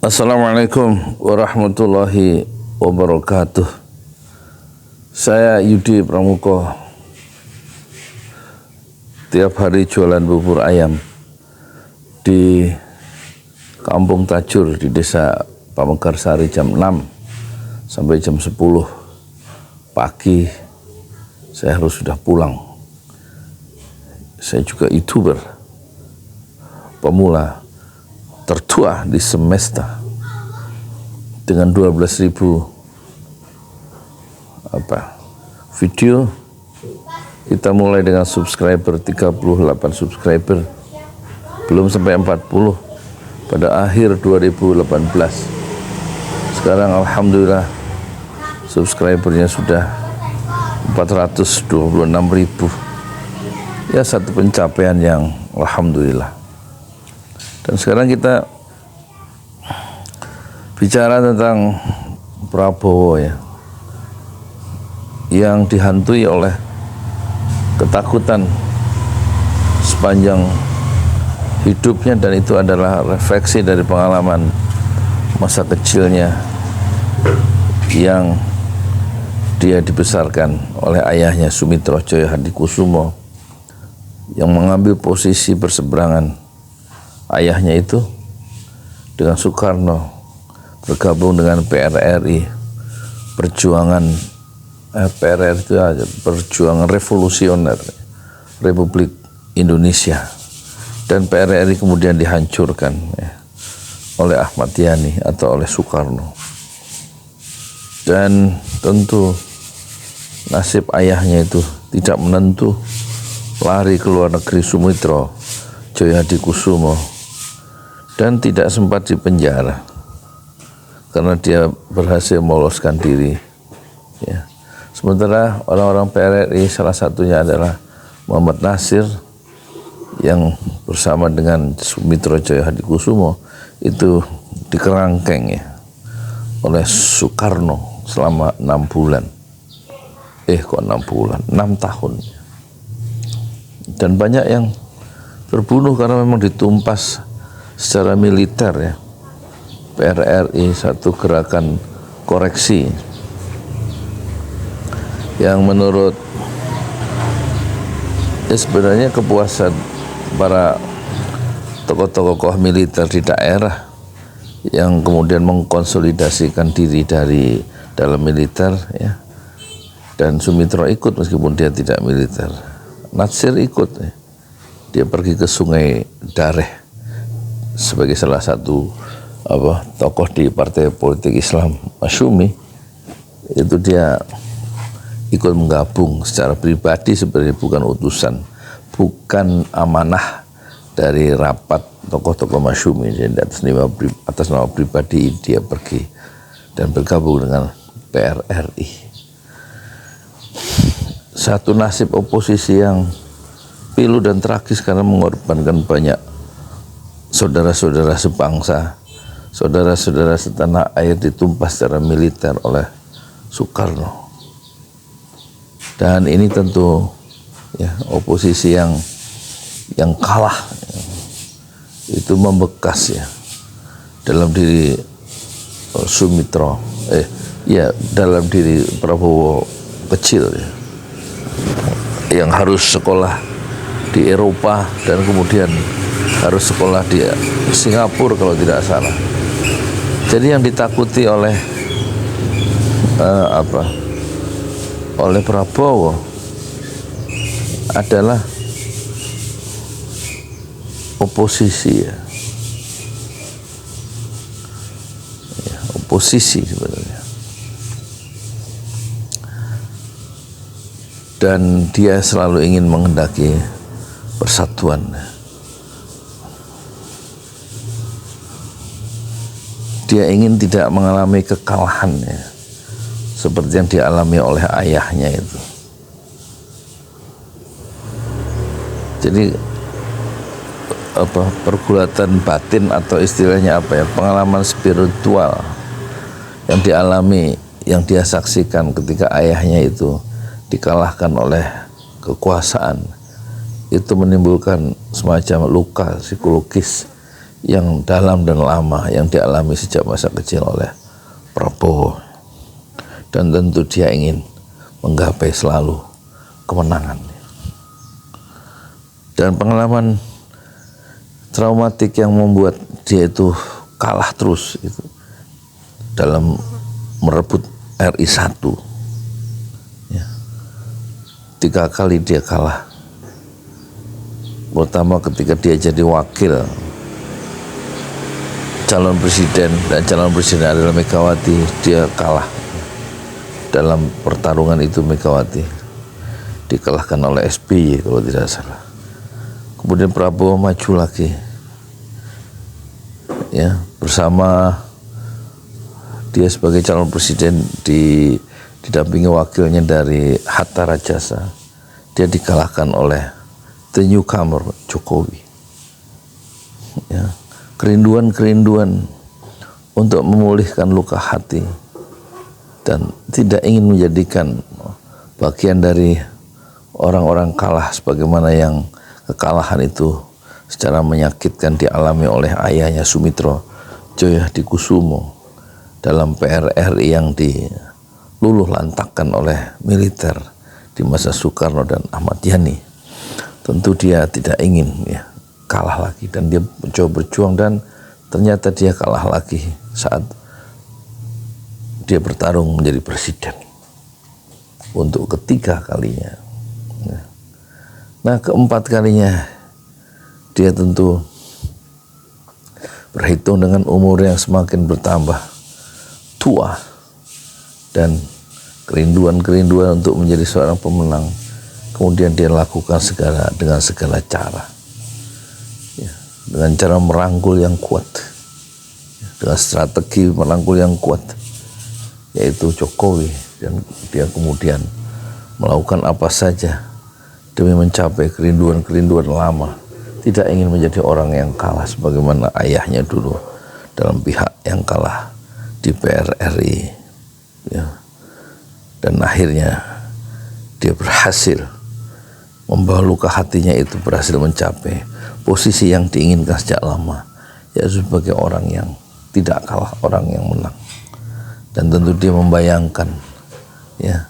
Assalamualaikum warahmatullahi wabarakatuh. Saya Yudi Pramuko. Tiap hari jualan bubur ayam di Kampung Tajur di Desa Pamekarsari jam 6 sampai jam 10 pagi. Saya harus sudah pulang. Saya juga YouTuber pemula tertua di Semesta dengan 12.000 video. Kita mulai dengan subscriber 38 subscriber, belum sampai 40 pada akhir 2018. Sekarang alhamdulillah subscribernya sudah 426.000. Ya, satu pencapaian yang alhamdulillah. Dan sekarang kita bicara tentang Prabowo ya, yang dihantui oleh ketakutan sepanjang hidupnya, dan itu adalah refleksi dari pengalaman masa kecilnya yang dia dibesarkan oleh ayahnya Sumitro Joyo Hadikusumo, yang mengambil posisi berseberangan ayahnya itu dengan Soekarno, bergabung dengan PRRI, PRRI itu perjuangan revolusioner Republik Indonesia, dan PRRI kemudian dihancurkan oleh Ahmad Yani atau oleh Soekarno. Dan tentu nasib ayahnya itu tidak menentu, lari ke luar negeri Sumitro Joyo Hadikusumo, dan tidak sempat dipenjara karena dia berhasil meloloskan diri ya. Sementara orang-orang PRRI, salah satunya adalah Muhammad Nasir yang bersama dengan Sumitro Joyo Hadikusumo, itu dikerangkeng ya oleh Soekarno selama 6 bulan. 6 bulan, 6 tahun. Dan banyak yang terbunuh karena memang ditumpas secara militer ya. PRRI satu gerakan koreksi yang menurut sebenarnya kepuasan para tokoh-tokoh militer di daerah yang kemudian mengkonsolidasikan diri dari dalam militer ya. Dan Sumitro ikut meskipun dia tidak militer. Nasir ikut ya. Dia pergi ke Sungai Dareh sebagai salah satu tokoh di partai politik Islam Masyumi. Itu dia ikut menggabung secara pribadi, sebenarnya bukan utusan, bukan amanah dari rapat tokoh-tokoh Masyumi. Jadi atas nama pribadi dia pergi dan bergabung dengan PRRI. Satu nasib oposisi yang pilu dan tragis karena mengorbankan banyak saudara-saudara sebangsa, saudara-saudara setanah air ditumpas secara militer oleh Soekarno. Dan ini tentu ya, oposisi yang kalah ya, itu membekas ya dalam diri Sumitro, dalam diri Prabowo kecil ya, yang harus sekolah di Eropa dan kemudian harus sekolah di Singapura kalau tidak salah. Jadi yang ditakuti oleh oleh Prabowo adalah oposisi ya. Oposisi sebenarnya. Dan dia selalu ingin menghendaki persatuan. Dia ingin tidak mengalami kekalahan ya, seperti yang dialami oleh ayahnya itu. Jadi pergulatan batin atau istilahnya pengalaman spiritual yang dialami, yang dia saksikan ketika ayahnya itu dikalahkan oleh kekuasaan, itu menimbulkan semacam luka psikologis yang dalam dan lama yang dialami sejak masa kecil oleh Prabowo, dan tentu dia ingin menggapai selalu kemenangan. Dan pengalaman traumatik yang membuat dia itu kalah terus itu dalam merebut RI 1 ya. 3 kali dia kalah. Pertama ketika dia jadi wakil calon presiden, dan calon presiden adalah Megawati, dia kalah dalam pertarungan itu. Megawati dikalahkan oleh SBY kalau tidak salah. Kemudian Prabowo maju lagi ya, bersama dia sebagai calon presiden didampingi wakilnya dari Hatta Rajasa. Dia dikalahkan oleh the newcomer Jokowi ya. Kerinduan untuk memulihkan luka hati dan tidak ingin menjadikan bagian dari orang-orang kalah, sebagaimana yang kekalahan itu secara menyakitkan dialami oleh ayahnya Sumitro Djoyohadikusumo dalam PRRI yang diluluh lantakkan oleh militer di masa Soekarno dan Ahmad Yani. Tentu dia tidak ingin ya kalah lagi, dan dia mencoba berjuang, dan ternyata dia kalah lagi saat dia bertarung menjadi presiden untuk ketiga kalinya. Nah, keempat kalinya dia tentu berhitung dengan umur yang semakin bertambah tua dan kerinduan untuk menjadi seorang pemenang. Kemudian dia lakukan dengan segala cara ya, dengan cara merangkul yang kuat, dengan strategi merangkul yang kuat, yaitu Jokowi, dan dia kemudian melakukan apa saja demi mencapai kerinduan lama. Tidak ingin menjadi orang yang kalah sebagaimana ayahnya dulu dalam pihak yang kalah di PRRI ya. Dan akhirnya dia berhasil membawa luka hatinya itu, berhasil mencapai posisi yang diinginkan sejak lama, yaitu sebagai orang yang tidak kalah, orang yang menang. Dan tentu dia membayangkan ya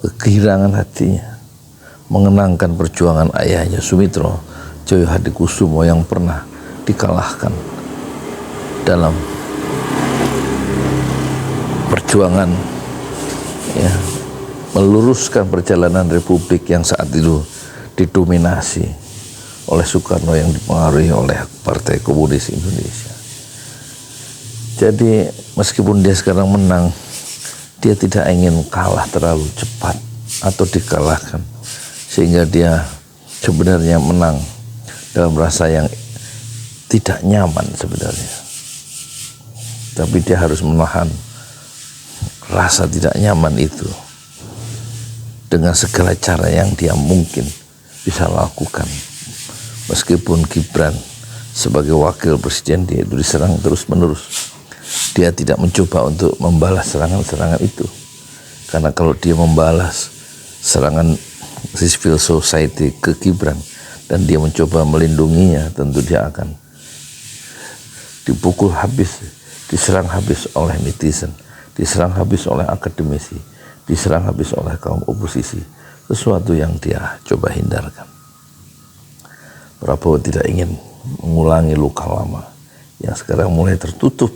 kegirangan hatinya mengenangkan perjuangan ayahnya Sumitro Djoyohadikusumo yang pernah dikalahkan dalam perjuangan ya meluruskan perjalanan Republik yang saat itu didominasi oleh Soekarno yang dipengaruhi oleh Partai Komunis Indonesia. Jadi meskipun dia sekarang menang, dia tidak ingin kalah terlalu cepat atau dikalahkan, sehingga dia sebenarnya menang dalam rasa yang tidak nyaman sebenarnya. Tapi dia harus menahan rasa tidak nyaman itu dengan segala cara yang dia mungkin bisa lakukan. Meskipun Gibran sebagai wakil presiden dia itu diserang terus-menerus, dia tidak mencoba untuk membalas serangan-serangan itu. Karena kalau dia membalas serangan civil society ke Gibran dan dia mencoba melindunginya, tentu dia akan dipukul habis, diserang habis oleh netizen, diserang habis oleh akademisi, diserang habis oleh kaum oposisi, sesuatu yang dia coba hindarkan. Prabowo tidak ingin mengulangi luka lama yang sekarang mulai tertutup,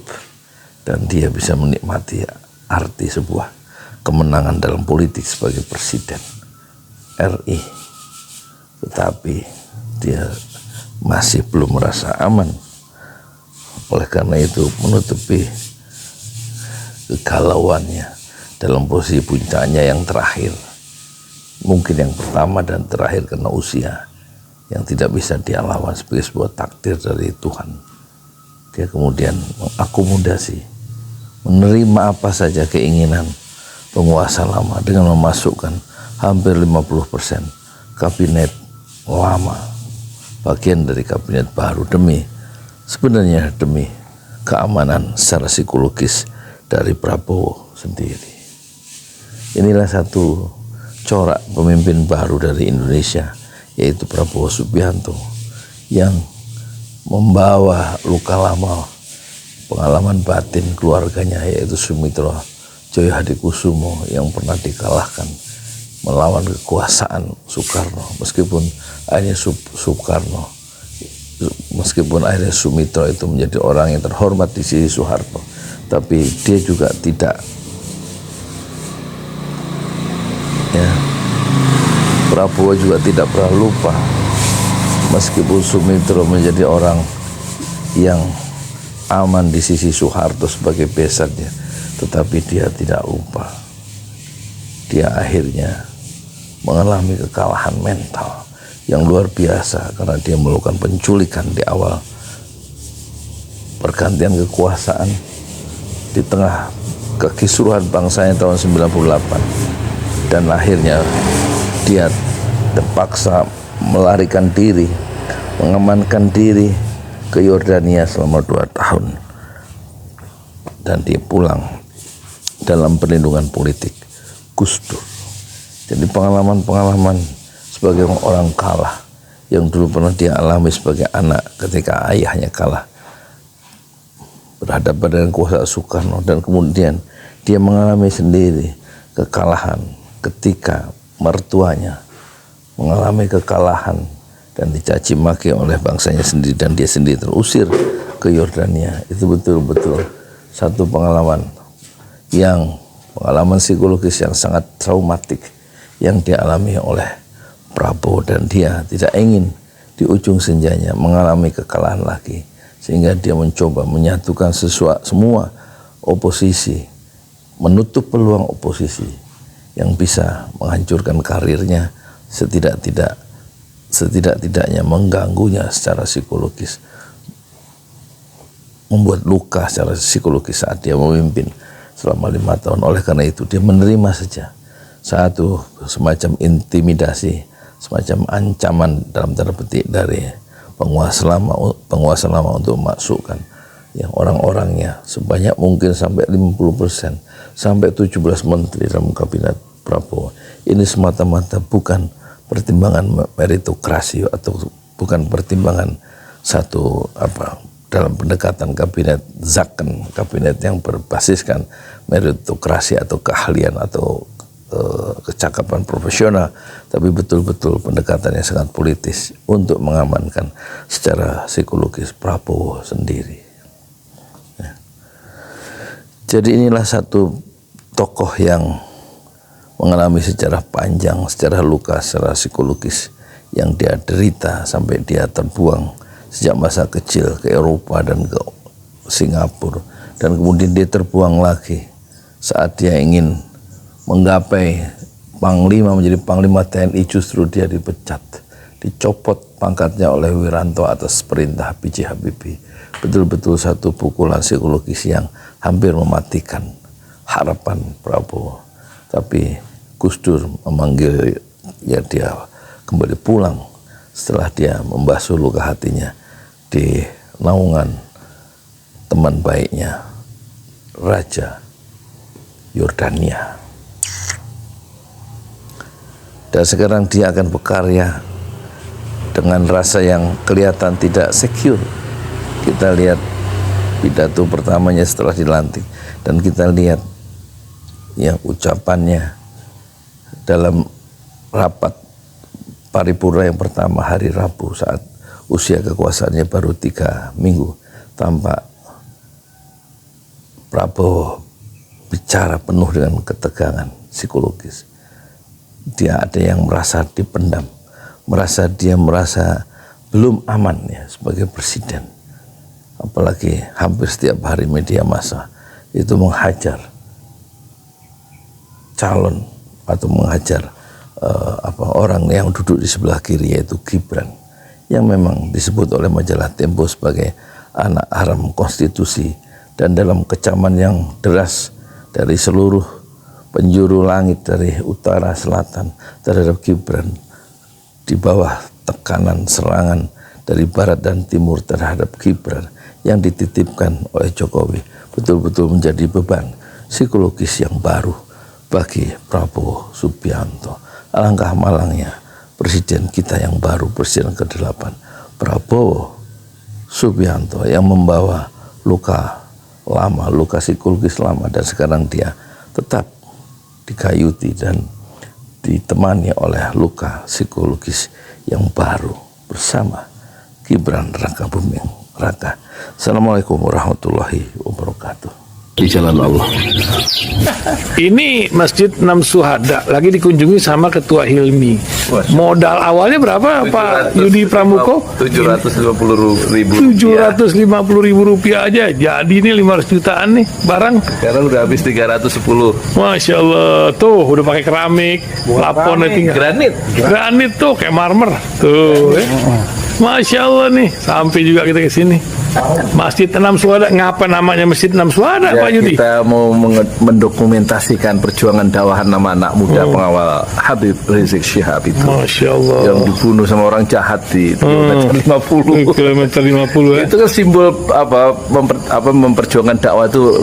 dan dia bisa menikmati arti sebuah kemenangan dalam politik sebagai presiden RI. Tetapi dia masih belum merasa aman. Oleh karena itu menutupi kegalauannya dalam posisi puncaknya yang terakhir, mungkin yang pertama dan terakhir karena usia yang tidak bisa dia lawan sebagai sebuah takdir dari Tuhan. Dia kemudian mengakomodasi, menerima apa saja keinginan penguasa lama dengan memasukkan hampir 50% kabinet lama, bagian dari kabinet baru, sebenarnya demi keamanan secara psikologis dari Prabowo sendiri. Inilah satu corak pemimpin baru dari Indonesia, yaitu Prabowo Subianto, yang membawa luka lama pengalaman batin keluarganya, yaitu Sumitro Joyo Hadikusumo yang pernah dikalahkan melawan kekuasaan Soekarno. Meskipun akhirnya Sumitro itu menjadi orang yang terhormat di sisi Soeharto, tapi dia juga tidak, ya, Prabowo juga tidak pernah lupa, meskipun Sumitro menjadi orang yang aman di sisi Soeharto sebagai besannya, tetapi dia tidak lupa. Dia akhirnya mengalami kekalahan mental yang luar biasa karena dia melakukan penculikan di awal pergantian kekuasaan di tengah kekisruhan bangsanya tahun 98, dan akhirnya dia terpaksa melarikan diri, mengamankan diri ke Yordania selama 2 tahun, dan dia pulang dalam perlindungan politik Gus Dur. Jadi pengalaman-pengalaman sebagai orang kalah yang dulu pernah dia alami sebagai anak ketika ayahnya kalah berhadapan dengan kuasa Soekarno, dan kemudian dia mengalami sendiri kekalahan ketika mertuanya mengalami kekalahan dan dicaci maki oleh bangsanya sendiri, dan dia sendiri terusir ke Yordania. Itu betul-betul satu pengalaman psikologis yang sangat traumatik yang dialami oleh Prabowo, dan dia tidak ingin di ujung senjanya mengalami kekalahan lagi, sehingga dia mencoba menyatukan semua oposisi, menutup peluang oposisi yang bisa menghancurkan karirnya, setidak-tidaknya mengganggunya secara psikologis, membuat luka secara psikologis saat dia memimpin selama 5 tahun. Oleh karena itu dia menerima saja satu semacam intimidasi, semacam ancaman dalam tanda petik dari penguasa lama untuk memasukkan yang orang-orangnya sebanyak mungkin sampai 50%, sampai 17 menteri dalam kabinet Prabowo. Ini semata-mata bukan pertimbangan meritokrasi atau bukan pertimbangan dalam pendekatan kabinet Zaken, kabinet yang berbasiskan meritokrasi atau keahlian atau kecakapan profesional, tapi betul-betul pendekatan yang sangat politis untuk mengamankan secara psikologis Prabowo sendiri. Ya. Jadi inilah satu tokoh yang mengalami sejarah panjang, sejarah luka, secara psikologis yang dia derita sampai dia terbuang sejak masa kecil ke Eropa dan ke Singapura, dan kemudian dia terbuang lagi saat dia ingin menggapai panglima, menjadi panglima TNI, justru dia dipecat, dicopot pangkatnya oleh Wiranto atas perintah B.J. Habibie. Betul-betul satu pukulan psikologis yang hampir mematikan harapan Prabowo. Tapi Gus Dur memanggil dia kembali pulang setelah dia membasuh luka hatinya di naungan teman baiknya Raja Yordania. Dan sekarang dia akan berkarya dengan rasa yang kelihatan tidak secure. Kita lihat pidato pertamanya setelah dilantik, dan kita lihat ya ucapannya dalam rapat paripurna yang pertama hari Rabu saat usia kekuasaannya baru 3 minggu. Tampak Prabowo bicara penuh dengan ketegangan psikologis. Dia ada yang merasa dipendam, merasa belum aman ya sebagai presiden. Apalagi hampir setiap hari media massa itu menghajar calon atau menghajar orang yang duduk di sebelah kiri, yaitu Gibran, yang memang disebut oleh majalah Tempo sebagai anak haram konstitusi, dan dalam kecaman yang deras dari seluruh penjuru langit dari utara selatan terhadap Gibran, di bawah tekanan serangan dari barat dan timur terhadap Gibran yang dititipkan oleh Jokowi, betul-betul menjadi beban psikologis yang baru bagi Prabowo Subianto. Alangkah malangnya presiden kita yang baru, presiden ke-8, Prabowo Subianto yang membawa luka lama, luka psikologis lama, dan sekarang dia tetap dikayuti dan ditemani oleh luka psikologis yang baru bersama Gibran Rakabuming Raka. Assalamualaikum warahmatullahi wabarakatuh. Di jalan Allah. Ini Masjid Enam Syuhada lagi dikunjungi sama Ketua Hilmi. Modal awalnya berapa Pak Yudi Pramuko? 750.000. 750.000 rupiah aja. Jadi ini 500 jutaan nih barang. Sekarang udah habis 310. Masya Allah, tuh udah pakai keramik, laponnya tinggal. Granit tuh kayak marmer. Tuh, Masya Allah nih, sampai juga kita ke sini. Masjid Enam Syuhada, ngapa namanya Masjid Enam Syuhada, Ya, Pak Yudi? kita mau mendokumentasikan perjuangan dakwah nama anak muda pengawal Habib Rizik Syihab itu. Masya Allah. Yang dibunuh sama orang jahat di kilometer 50. Kilometer 50 ya. Itu kan simbol memperjuangkan dakwah itu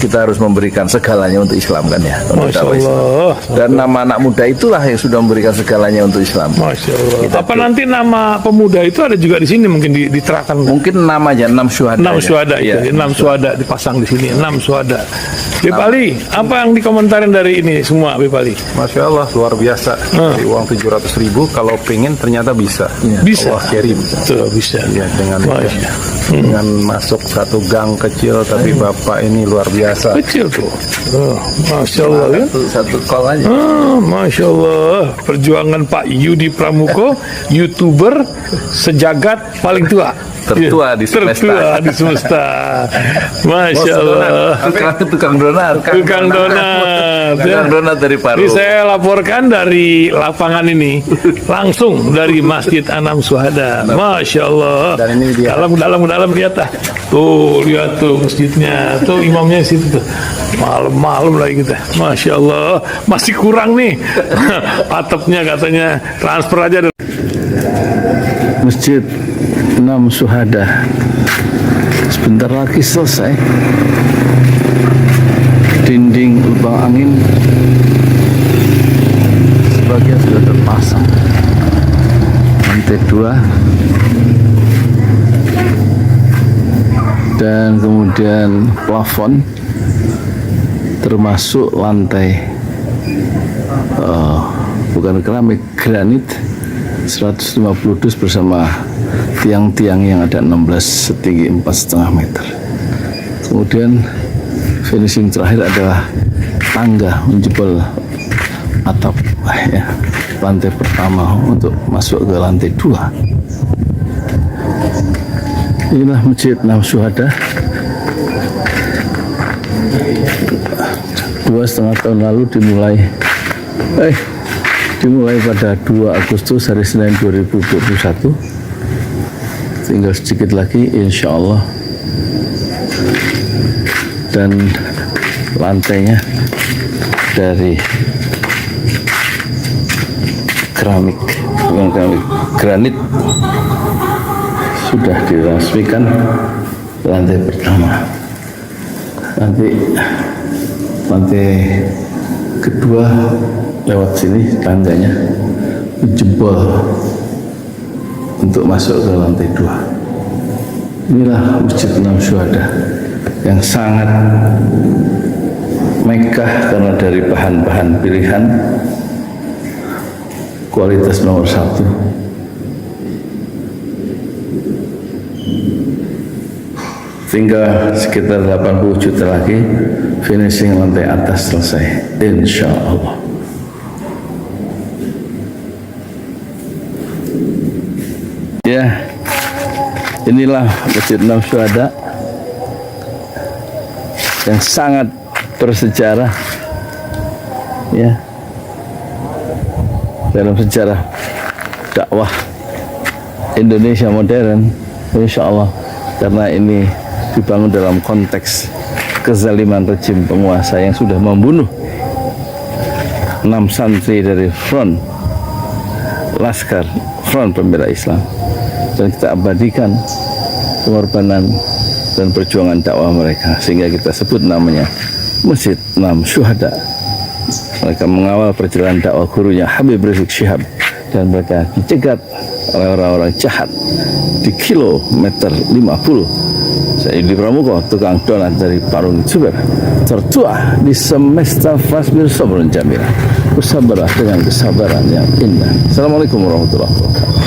kita harus memberikan segalanya untuk Islam kan ya. Untuk Masya dakwah Islam. Allah. Dan nama anak muda itulah yang sudah memberikan segalanya untuk Islam. Masya Allah. Apa nanti nama pemuda itu ada juga di sini mungkin diterahkan? Mungkin namanya 6 Syuhada. 6 Syuhada Ya. itu, 6 Syuhada dipasang di sini, 6 Syuhada. Bip Ali, apa yang dikomentarin dari ini semua, Bip Ali? Masya Allah, luar biasa. Dari uang 700.000, kalau pengen ternyata bisa. Bisa. Allah kirim. Tuh, bisa. Ya, Masya. dengan masuk satu gang kecil, tapi Bapak ini luar biasa. Kecil tuh. Masya Allah ya. Satu call aja. Masya Allah. Perjuangan Pak Yudi Pramuko, YouTuber sejagat paling tua. Tertua di semesta. Tertua di semesta. Masya Allah. Tukang donat. Tukang donat. Tukang donat dari Paru. Ini saya laporkan dari lapangan ini langsung dari Masjid Enam Syuhada. Masya Allah. Dan ini dia. Dalam lihat ah. Tuh lihat tuh masjidnya. Tuh imamnya di situ tuh. Malam-malam lagi kita. Masya Allah. Masih kurang nih. Atapnya katanya transfer aja. Masjid Enam Syuhada sebentar lagi selesai. Dinding lubang angin sebagian sudah terpasang. Lantai 2 dan kemudian plafon termasuk lantai bukan keramik, granit 150 dus bersama tiang-tiang yang ada 16 setinggi 4,5 meter. Kemudian finishing terakhir adalah tangga menjebol atap ya, lantai pertama untuk masuk ke lantai 2. Inilah Masjid Enam Syuhada. 2,5 tahun lalu dimulai pada 2 Agustus hari Senin 2021. Tinggal sedikit lagi insya Allah, dan lantainya dari keramik, bukan keramik, granit sudah diresmikan lantai pertama. Nanti lantai kedua lewat sini tangganya jebol untuk masuk ke lantai 2. Inilah Masjid Enam Syuhada yang sangat megah karena dari bahan-bahan pilihan, kualitas nomor 1. Tinggal sekitar 80 juta lagi finishing lantai atas selesai insya Allah. Ya, inilah Masjid Enam Syuhada yang sangat bersejarah ya dalam sejarah dakwah Indonesia modern, insya Allah, karena ini dibangun dalam konteks kezaliman rejim penguasa yang sudah membunuh 6 santri dari front pembela Islam, dan kita abadikan pengorbanan dan perjuangan dakwah mereka, sehingga kita sebut namanya Masjid Enam Syuhada. Mereka mengawal perjalanan dakwah gurunya Habib Rizik Syihab, dan mereka dicegat oleh orang-orang jahat di kilometer 50. Saya Yudi Pramuko, tukang donat dari Parung Juber, tertua di semesta Fasbir Sabrun Jamila. Bersabarlah dengan kesabaran yang indah. Assalamualaikum warahmatullahi wabarakatuh.